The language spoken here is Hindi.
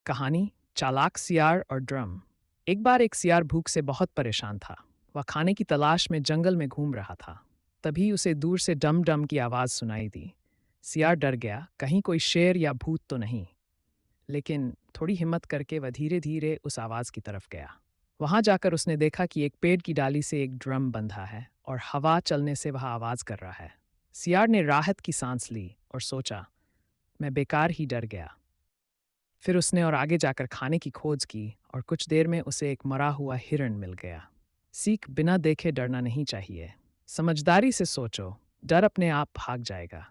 कहानी चालाक सियार और ड्रम। एक बार एक सियार भूख से बहुत परेशान था। वह खाने की तलाश में जंगल में घूम रहा था। तभी उसे दूर से डम डम की आवाज़ सुनाई दी। सियार डर गया, कहीं कोई शेर या भूत तो नहीं। लेकिन थोड़ी हिम्मत करके वह धीरे धीरे उस आवाज़ की तरफ गया। वहां जाकर उसने देखा कि एक पेड़ की डाली से एक ड्रम बंधा है और हवा चलने से वह आवाज़ कर रहा है। सियार ने राहत की सांस ली और सोचा, मैं बेकार ही डर गया। फिर उसने और आगे जाकर खाने की खोज की और कुछ देर में उसे एक मरा हुआ हिरण मिल गया। सीख, बिना देखे डरना नहीं चाहिए। समझदारी से सोचो, डर अपने आप भाग जाएगा।